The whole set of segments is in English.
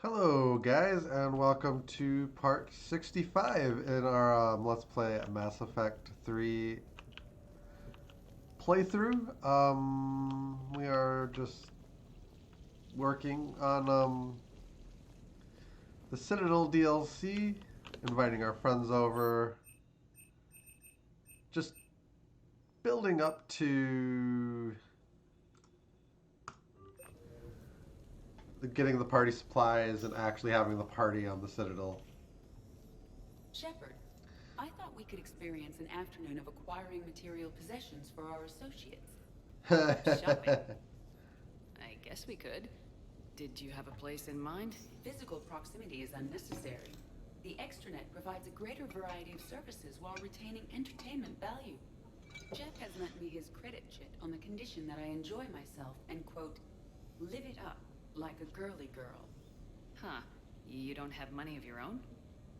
Hello, guys, and welcome to part 65 in our Let's Play Mass Effect 3 playthrough. We are just working on the Citadel DLC, inviting our friends over, just building up to getting the party supplies and actually having the party on the Citadel. Shepard, I thought we could experience an afternoon of acquiring material possessions for our associates. Shopping? I guess we could. Did you have a place in mind? Physical proximity is unnecessary. The extranet provides a greater variety of services while retaining entertainment value. Jeff has lent me his credit chit on the condition that I enjoy myself and, quote, live it up like a girly girl. Huh. You don't have money of your own?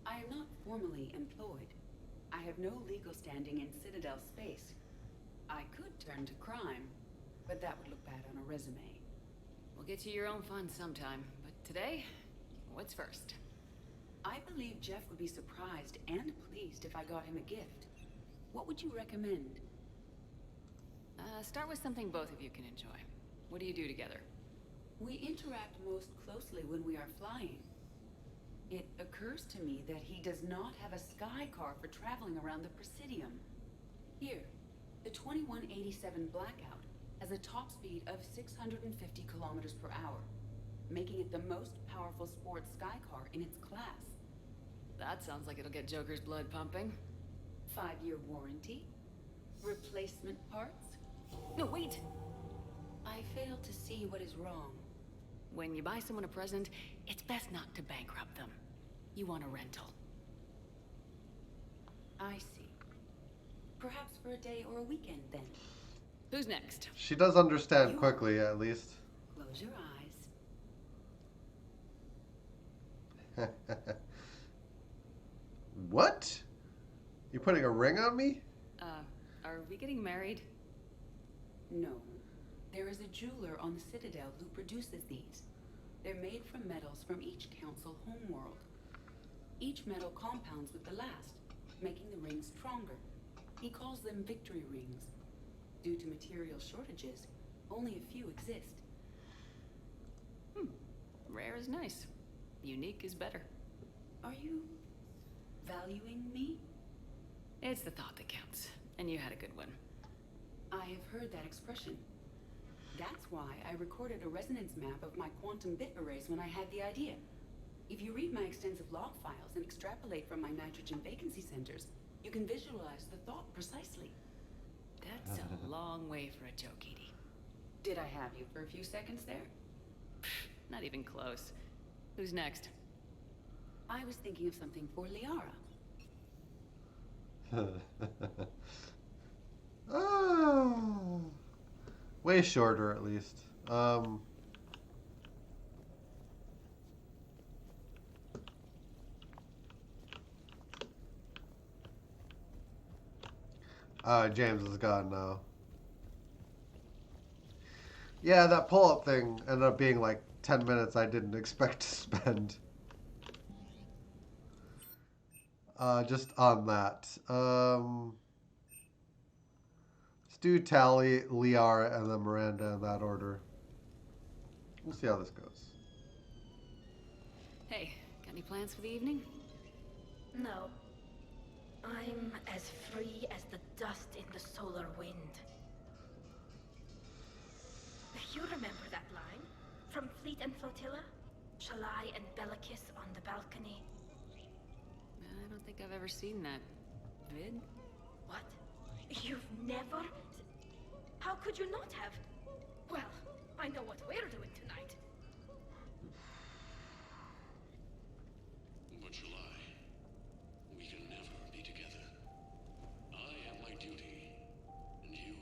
I am not formally employed. I have no legal standing in Citadel space. I could turn to crime, but that would look bad on a resume. We'll get you your own fun sometime, but today, what's first? I believe Jeff would be surprised and pleased if I got him a gift. What would you recommend? Start with something both of you can enjoy. What do you do together? We interact most closely when we are flying. It occurs to me that he does not have a sky car for traveling around the Presidium. Here, the 2187 Blackout has a top speed of 650 kilometers per hour, making it the most powerful sports sky car in its class. That sounds like it'll get Joker's blood pumping. 5-year warranty? Replacement parts? No, wait! I fail to see what is wrong. When you buy someone a present, it's best not to bankrupt them. You want a rental. I see. Perhaps for a day or a weekend, then. Who's next? She does understand quickly, at least. Close your eyes. What? You putting a ring on me? Are we getting married? No. There is a jeweler on the Citadel who produces these. They're made from metals from each council homeworld. Each metal compounds with the last, making the rings stronger. He calls them victory rings. Due to material shortages, only a few exist. Rare is nice. Unique is better. Are you valuing me? It's the thought that counts. And you had a good one. I have heard that expression. That's why I recorded a resonance map of my quantum bit arrays when I had the idea. If you read my extensive log files and extrapolate from my nitrogen vacancy centers, you can visualize the thought precisely. That's a long way for a joke, Edie. Did I have you for a few seconds there? Not even close. Who's next? I was thinking of something for Liara. Ah, way shorter, at least. James is gone now. Yeah, that pull-up thing ended up being like 10 minutes I didn't expect to spend. Just on that. Let's do Tally, Liara, and then Miranda in that order. We'll see how this goes. Hey, got any plans for the evening? No. I'm as free as the dust in the solar wind. You remember that line? From Fleet and Flotilla? Shalai and Bellicus on the balcony? I don't think I've ever seen that. Vid? What? You've never? How could you not have? Well, I know what we're doing tonight. But July, we can never be together. I have my duty, and you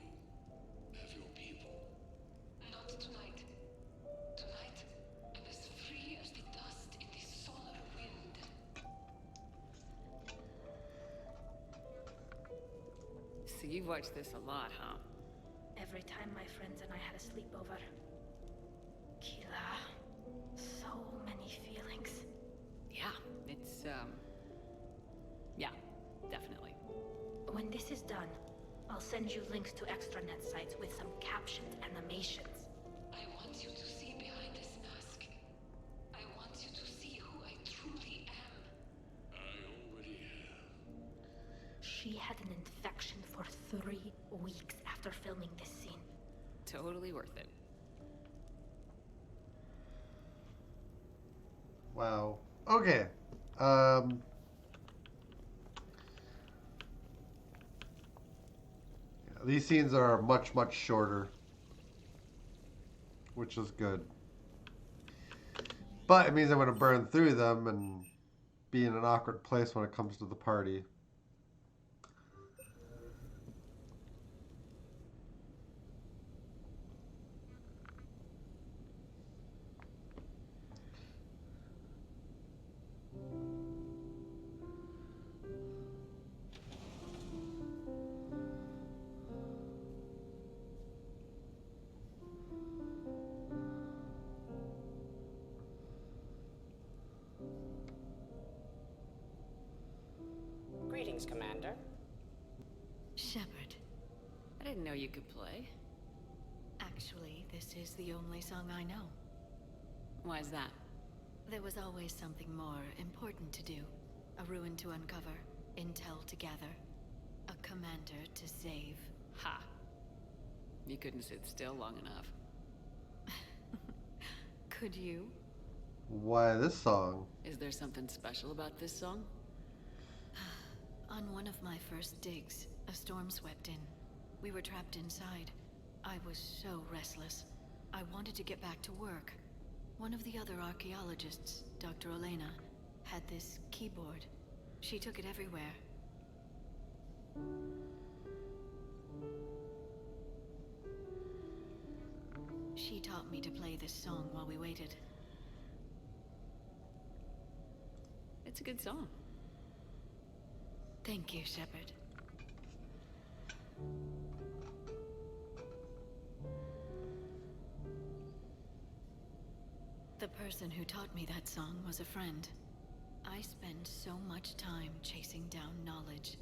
have your people. Not tonight. Tonight, I'm as free as the dust in the solar wind. So you've watched this a lot, huh? Every time my friends and I had a sleepover. Kila. So many feelings. done, I'll send you links to extranet sites with some captioned animations. I want you to see behind this mask. I want you to see who I truly am. I already have. She had an infection for 3 weeks after filming this scene. Totally worth it. Wow. Okay. These scenes are much, much shorter, which is good. But it means I'm going to burn through them and be in an awkward place when it comes to the party. Greetings, Commander. Shepard, I didn't know you could play. Actually, this is the only song I know. Why is that? There was always something more important to do. A ruin to uncover, intel to gather, a commander to save. Ha! You couldn't sit still long enough. Could you? Why this song? Is there something special about this song? On one of my first digs, a storm swept in. We were trapped inside. I was so restless. I wanted to get back to work. One of the other archaeologists, Dr. Elena, had this keyboard. She took it everywhere. She taught me to play this song while we waited. It's a good song. Thank you, Shepard. The person who taught me that song was a friend. I spend so much time chasing down knowledge.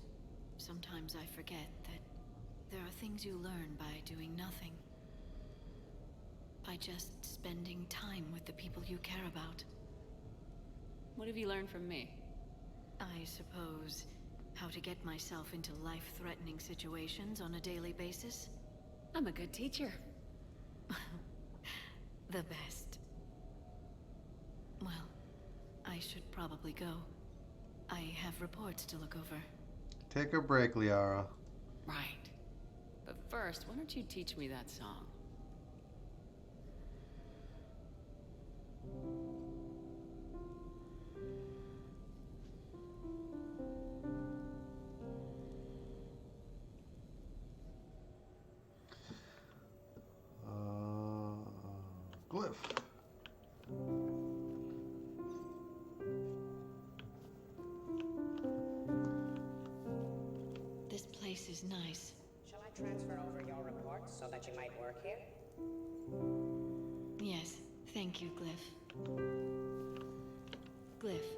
Sometimes I forget that there are things you learn by doing nothing. By just spending time with the people you care about. What have you learned from me? I suppose how to get myself into life-threatening situations on a daily basis. I'm a good teacher. The best. Well, I should probably go. I have reports to look over. Take a break, Liara. Right. But first, why don't you teach me that song? Glyph. This place is nice. Shall I transfer over your reports so that you might work here? Yes, thank you, Glyph. Glyph,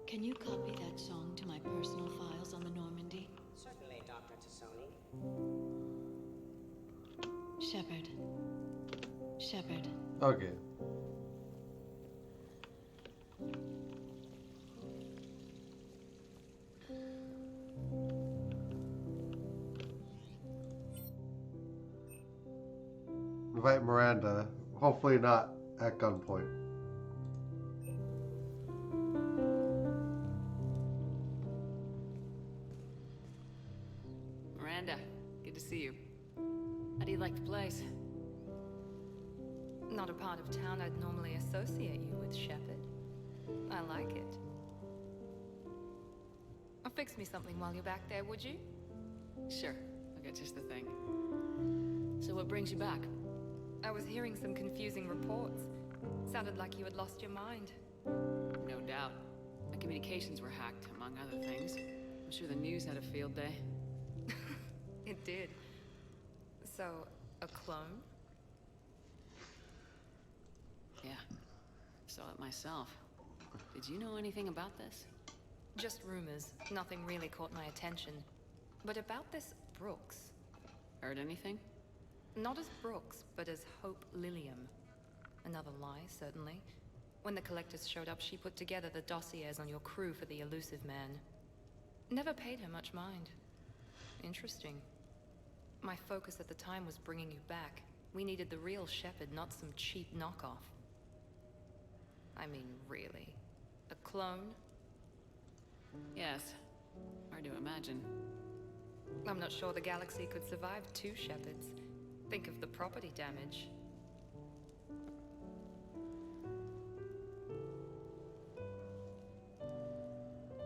can you copy that song to my personal files on the Normandy? Certainly, Dr. Tassoni. Shepard. Shepard. Okay. Invite Miranda. Hopefully not at gunpoint. Miranda, good to see you. How do you like the place? Not a part of town I'd normally associate you with, Shepard. I like it. Fix me something while you're back there, would you? Sure, I'll get just the thing. So what brings you back? I was hearing some confusing reports. Sounded like you had lost your mind. No doubt. My communications were hacked, among other things. I'm sure the news had a field day. It did. So, a clone? Yeah, saw it myself. Did you know anything about this? Just rumors. Nothing really caught my attention. But about this Brooks. Heard anything? Not as Brooks, but as Hope Lilium. Another lie, certainly. When the collectors showed up, she put together the dossiers on your crew for the elusive man. Never paid her much mind. Interesting. My focus at the time was bringing you back. We needed the real Shepard, not some cheap knockoff. I mean, really. A clone? Yes. Hard to imagine. I'm not sure the galaxy could survive 2 Shepards. Think of the property damage.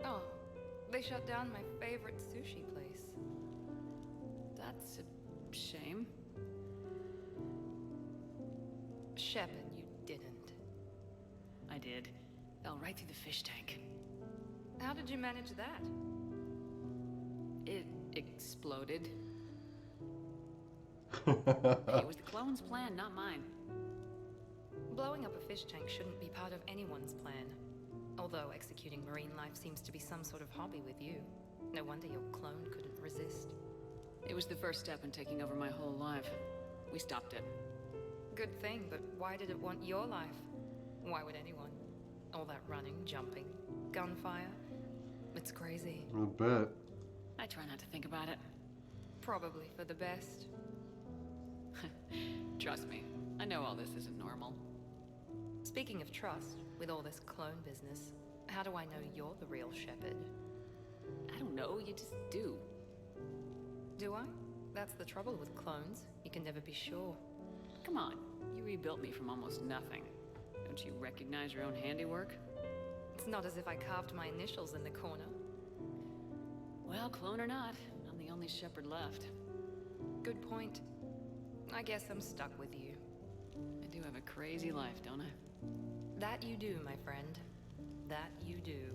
Oh, they shut down my favorite sushi place. That's a shame. Shepard, you didn't. I did. Fell right through the fish tank. How did you manage that? It exploded. It was the clone's plan, not mine. Blowing up a fish tank shouldn't be part of anyone's plan. Although executing marine life seems to be some sort of hobby with you. No wonder your clone couldn't resist. It was the first step in taking over my whole life. We stopped it. Good thing, but why did it want your life? Why would anyone? All that running, jumping, gunfire. It's crazy. A bit. I try not to think about it. Probably for the best. Trust me, I know all this isn't normal. Speaking of trust, with all this clone business, how do I know you're the real Shepard? I don't know, you just do. Do I? That's the trouble with clones. You can never be sure. Come on, you rebuilt me from almost nothing. Don't you recognize your own handiwork? It's not as if I carved my initials in the corner. Well, clone or not, I'm the only Shepard left. Good point. I guess I'm stuck with you. I do have a crazy life, don't I? That you do, my friend. That you do.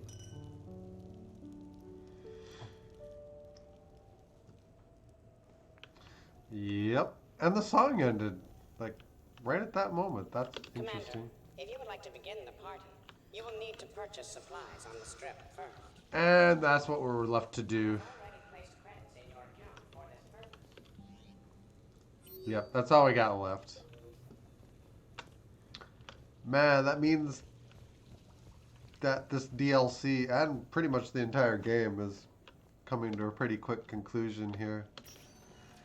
Yep. And the song ended, like, right at that moment. That's interesting. Commander, if you would like to begin the party, you will need to purchase supplies on the strip first. And that's what we're left to do. Already placed credits in your account for this purpose. Yep, that's all we got left. Man, that means that this DLC and pretty much the entire game is coming to a pretty quick conclusion here.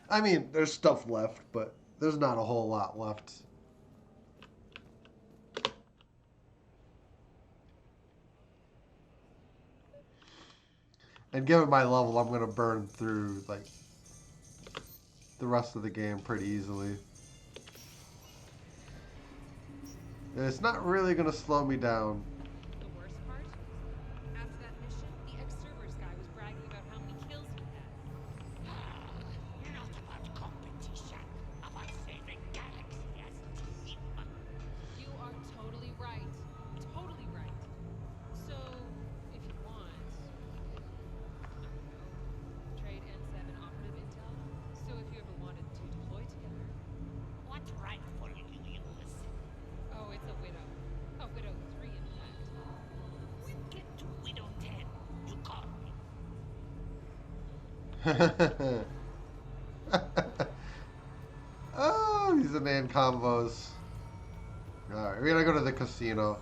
I mean, there's stuff left, but there's not a whole lot left. And given my level, I'm going to burn through, like, the rest of the game pretty easily. And it's not really going to slow me down. The worst part? After that mission, the ex-Cerberus guy was bragging about how many kills he had. Not about competition, about saving galaxy as a team. You are totally right. Totally right. So, if you want, I don't know, trade N7 operative intel. So if you ever wanted to deploy together. What's right for you, Ulysses? Oh, it's a widow. A widow 3, in fact. We'll get to Widow 10. You call me. Oh, these are main combos. Alright, we're gonna go to the casino.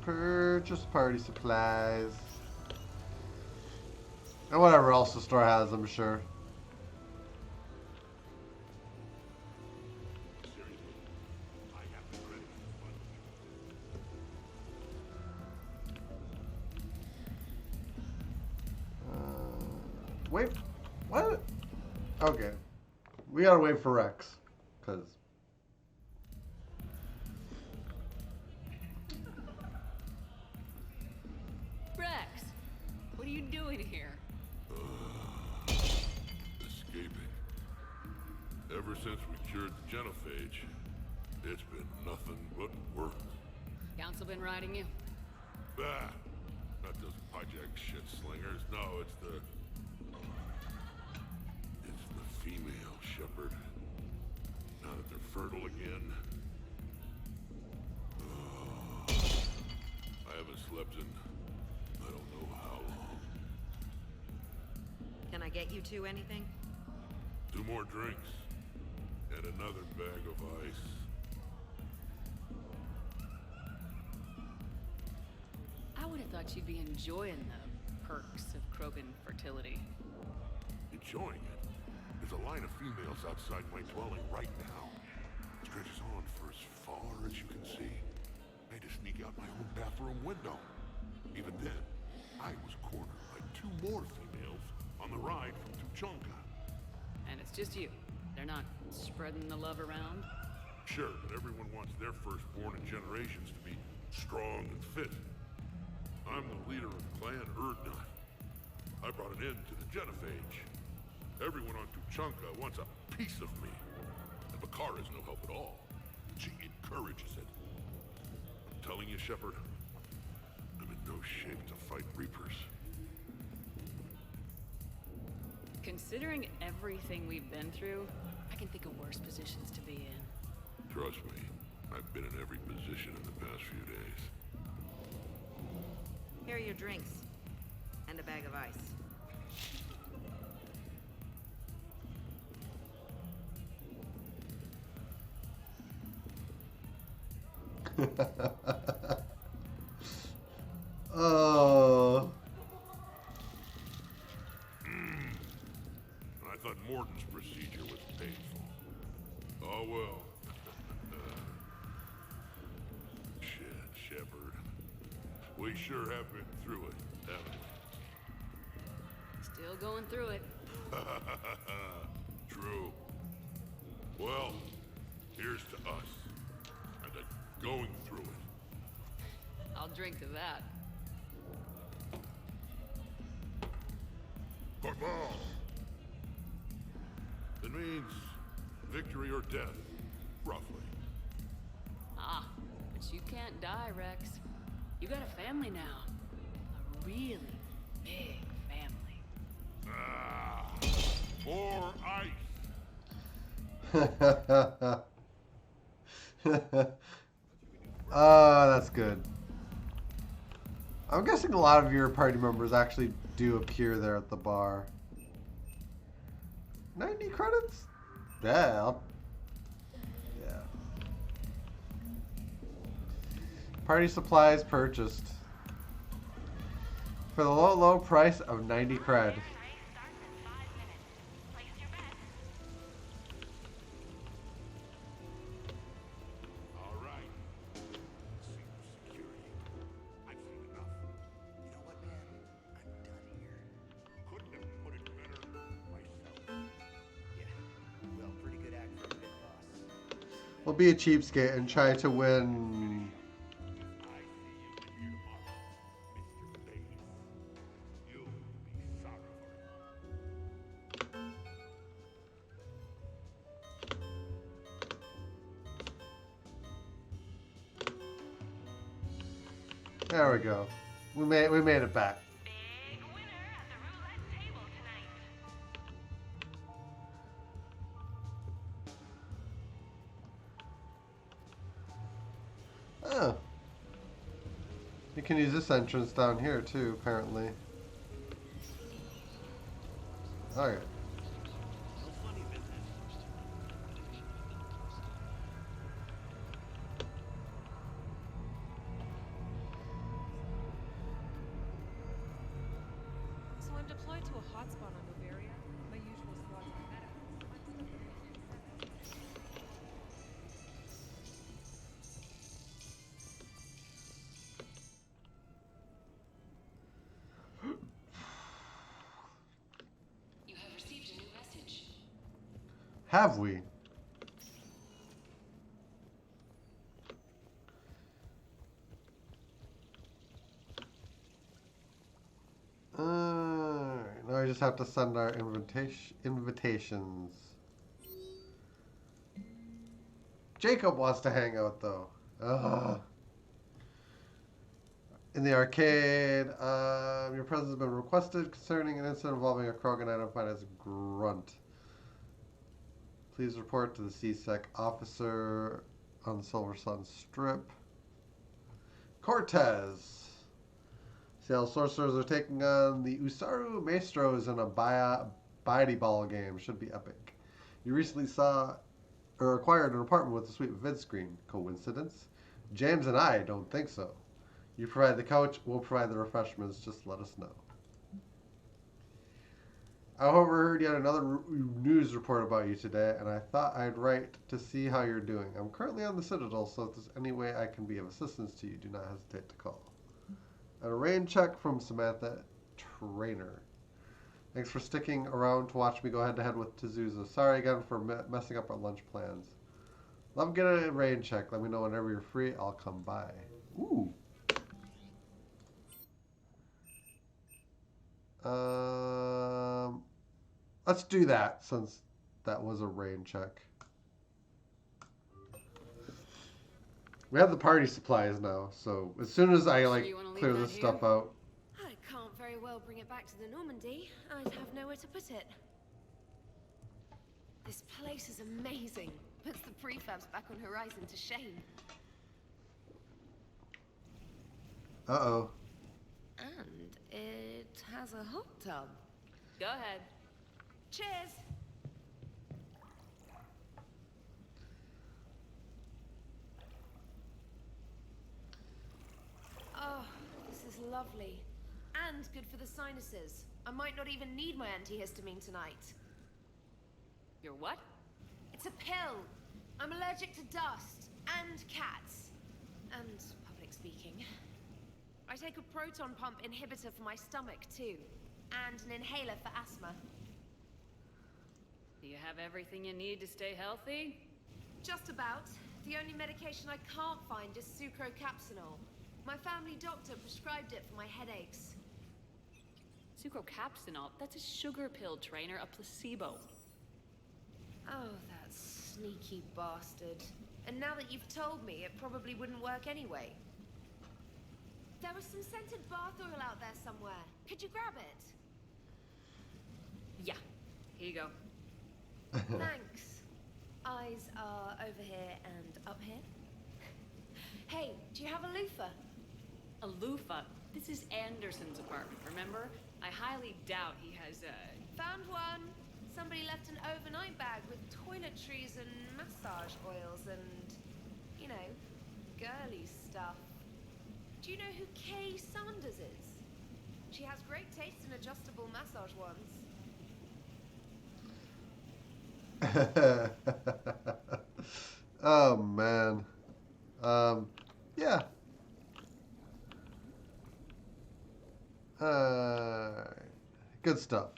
Purchase party supplies. And whatever else the store has, I'm sure. Seriously, I have the credit for Wait, what? Okay. We gotta wait for Rex. Because... Rex! What are you doing here? Escaping. Ever since we cured the genophage, it's been nothing but work. Council been riding you? Bah! Not those project shit slingers. No, it's the female shepherd. Now that they're fertile again. I haven't slept in I don't know how long. Can I get you two anything? 2 more drinks. And another bag of ice. I would have thought you'd be enjoying the perks of Krogan fertility. Enjoying it? There's a line of females outside my dwelling right now. It stretches on for as far as you can see. I had to sneak out my own bathroom window. Even then, I was cornered by 2 more females on the ride from Tuchanka. And it's just you. They're not spreading the love around? Sure, but everyone wants their firstborn in generations to be strong and fit. I'm the leader of Clan Urdnot. I brought an end to the Genophage. Everyone on Tuchanka wants a piece of me. And Bakar is no help at all. She encourages it. I'm telling you, Shepard, I'm in no shape to fight Reapers. Considering everything we've been through, I can think of worse positions to be in. Trust me, I've been in every position in the past few days. Here are your drinks. And a bag of ice. Oh. I thought Morden's procedure was painful. Oh well. Shit, Shepard. We sure have been through it, haven't we? Still going through it. True. Well, here's to us. And to going through it. I'll drink to that. Barbal! It means victory or death, roughly. Ah, but you can't die, Rex. You got a family now. A really big family. Ah, more ice! Oh, that's good. I'm guessing a lot of your party members actually do appear there at the bar. 90 credits? Yeah. Yeah. Party supplies purchased. For the low, low price of 90 cred. We'll be a cheapskate and try to win. There we go. We made it back. Oh. You can use this entrance down here too, apparently. Alright. So I'm deployed to a hotspot on Noveria. My usual squad's on Meta. You have received a new message. Have we? Now I just have to send our invitations. Jacob wants to hang out though. Ugh. In the arcade, your presence has been requested concerning an incident involving a Krogan identified as Grunt. Please report to the CSEC officer on the Silver Sun Strip. Cortez. Seattle Sorcerers are taking on the Usaru Maestros in a Baidi Ball game. Should be epic. You recently saw or acquired an apartment with a sweet vid screen. Coincidence? James and I don't think so. You provide the couch, we'll provide the refreshments. Just let us know. I overheard yet another news report about you today, and I thought I'd write to see how you're doing. I'm currently on the Citadel, so if there's any way I can be of assistance to you, do not hesitate to call. And a rain check from Samantha Trainer. Thanks for sticking around to watch me go head-to-head with Tazuza. Sorry again for messing up our lunch plans. Love getting a rain check. Let me know whenever you're free. I'll come by. Ooh. Let's do that since that was a rain check. We have the party supplies now, so as soon as I clear this stuff out. I can't very well bring it back to the Normandy. I'd have nowhere to put it. This place is amazing. Puts the prefabs back on Horizon to shame. Uh-oh. And it has a hot tub. Go ahead. Cheers! Oh, this is lovely. And good for the sinuses. I might not even need my antihistamine tonight. Your what? It's a pill. I'm allergic to dust and cats. And public speaking. I take a proton pump inhibitor for my stomach too. And an inhaler for asthma. Do you have everything you need to stay healthy? Just about. The only medication I can't find is sucrocapsinol. My family doctor prescribed it for my headaches. Sucrocapsinol? That's a sugar pill, Trainer, a placebo. Oh, that sneaky bastard. And now that you've told me, it probably wouldn't work anyway. There was some scented bath oil out there somewhere. Could you grab it? Yeah. Here you go. Thanks. Eyes are over here and up here. Hey, do you have a loofah? A loofah? This is Anderson's apartment, remember? I highly doubt he has a... Found one. Somebody left an overnight bag with toiletries and massage oils and, you know, girly stuff. Do you know who Kay Sanders is? She has great taste in adjustable massage ones. Oh, man. Yeah. Good stuff.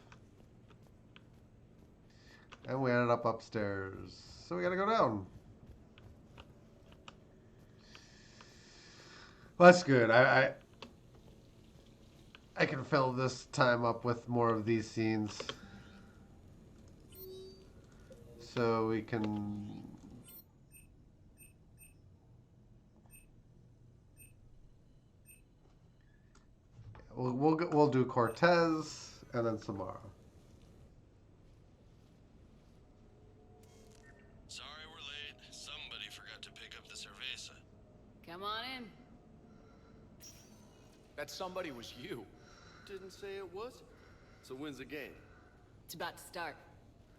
And we ended up upstairs. So we gotta go down. Well, that's good. I can fill this time up with more of these scenes. So we can... We'll do Cortez and then Samara. Sorry we're late. Somebody forgot to pick up the cerveza. Come on in. That somebody was you. Didn't say it was. So when's the game? It's about to start.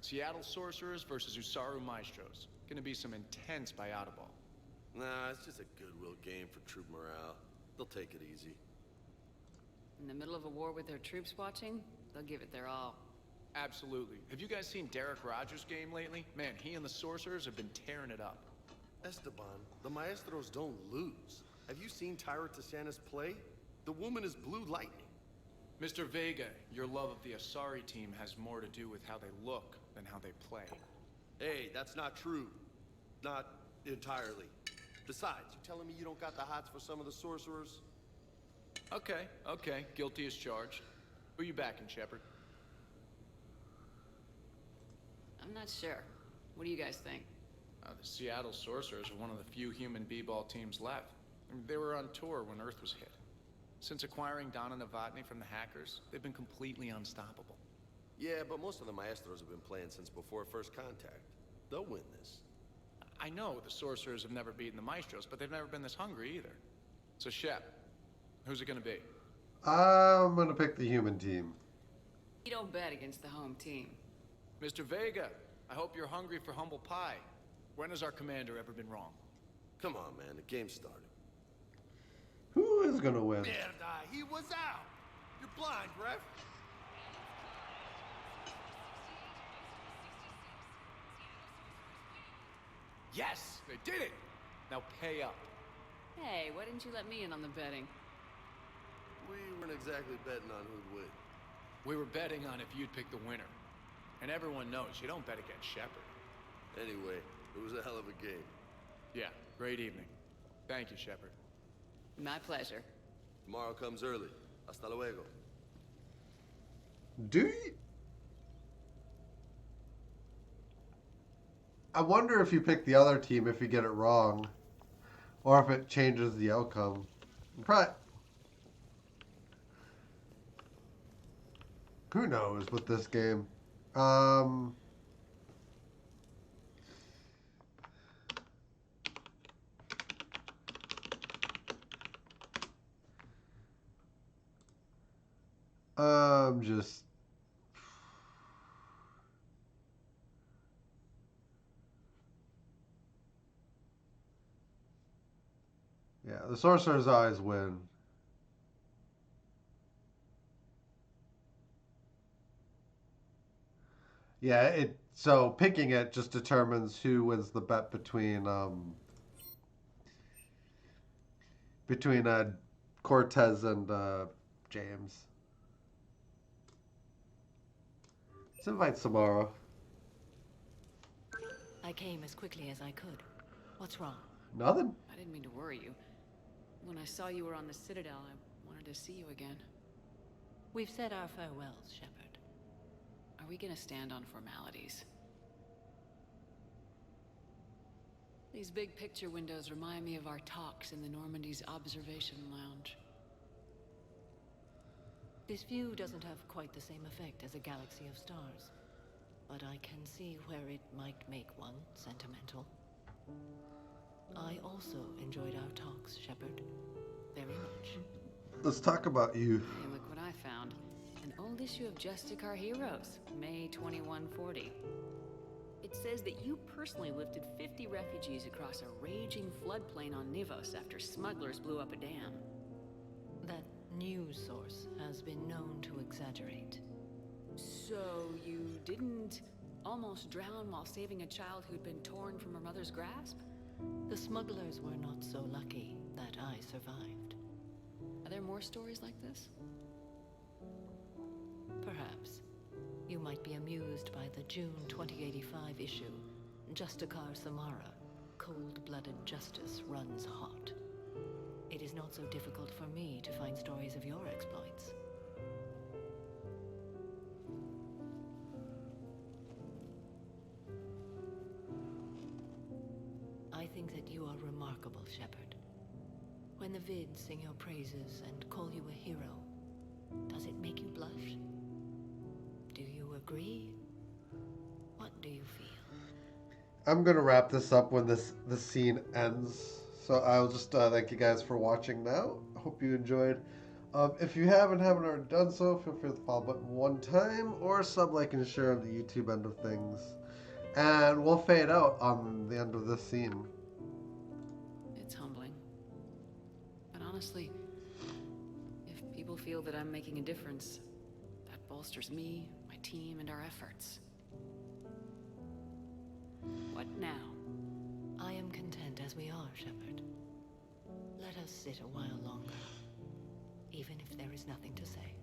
Seattle Sorcerers versus Usaru Maestros. Gonna be some intense Bayada ball. Nah, it's just a goodwill game for troop morale. They'll take it easy. In the middle of a war with their troops watching, they'll give it their all. Absolutely. Have you guys seen Derek Rogers' game lately? Man, he and the Sorcerers have been tearing it up. Esteban, the Maestros don't lose. Have you seen Tyra Tassanis play? The woman is blue lightning. Mr. Vega, your love of the Asari team has more to do with how they look than how they play. Hey, that's not true. Not entirely. Besides, you telling me you don't got the hots for some of the Sorcerers? Okay. Guilty as charged. Who you backing, Shepard? I'm not sure. What do you guys think? The Seattle Sorcerers are one of the few human b-ball teams left. They were on tour when Earth was hit. Since acquiring Donna Novotny from the hackers, they've been completely unstoppable. Yeah, but most of the Maestros have been playing since before First Contact. They'll win this. I know the sorcerers have never beaten the maestros, but they've never been this hungry either. So, Shep, who's it gonna be? I'm gonna pick the human team. You don't bet against the home team. Mr. Vega, I hope you're hungry for humble pie. When has our commander ever been wrong? Come on, man. The game started. Who is gonna win? Mierda, he was out. You're blind, ref. Yes, they did it. Now pay up. Hey, why didn't you let me in on the betting? We weren't exactly betting on who'd win. We were betting on if you'd pick the winner. And everyone knows you don't bet against Shepard. Anyway, it was a hell of a game. Yeah, great evening. Thank you, Shepard. My pleasure. Tomorrow comes early. Hasta luego. Do you? I wonder if you pick the other team if you get it wrong, or if it changes the outcome. Probably. Who knows with this game? Just. Yeah, the sorcerer's eyes win. Yeah, so picking it just determines who wins the bet between Cortez and James. Let's invite Samara. I came as quickly as I could. What's wrong? Nothing. I didn't mean to worry you. When I saw you were on the Citadel, I wanted to see you again. We've said our farewells, Shepard. Are we gonna stand on formalities? These big picture windows remind me of our talks in the Normandy's observation lounge. This view doesn't have quite the same effect as a galaxy of stars, but I can see where it might make one sentimental. I also enjoyed our talks, Shepard. Very much. Let's talk about you. Hey, look what I found. An old issue of Justicar Heroes, May 2140. It says that you personally lifted 50 refugees across a raging floodplain on Nivos after smugglers blew up a dam. That news source has been known to exaggerate. So you didn't almost drown while saving a child who'd been torn from her mother's grasp? The smugglers were not so lucky that I survived. Are there more stories like this? Perhaps. You might be amused by the June 2085 issue. Justicar Samara, cold-blooded justice runs hot. It is not so difficult for me to find stories of your exploits. I think that you are remarkable, Shepard. When the vids sing your praises and call you a hero, does it make you blush? Do you agree? What do you feel? I'm gonna wrap this up when this scene ends. So I'll just thank you guys for watching now. I hope you enjoyed. If you haven't already done so, feel free to hit the follow button one time or sub, like, and share on the YouTube end of things. And we'll fade out on the end of this scene. It's humbling. But honestly, if people feel that I'm making a difference, that bolsters me, my team, and our efforts. What now? I am content as we are, Shepard. Let us sit a while longer, even if there is nothing to say.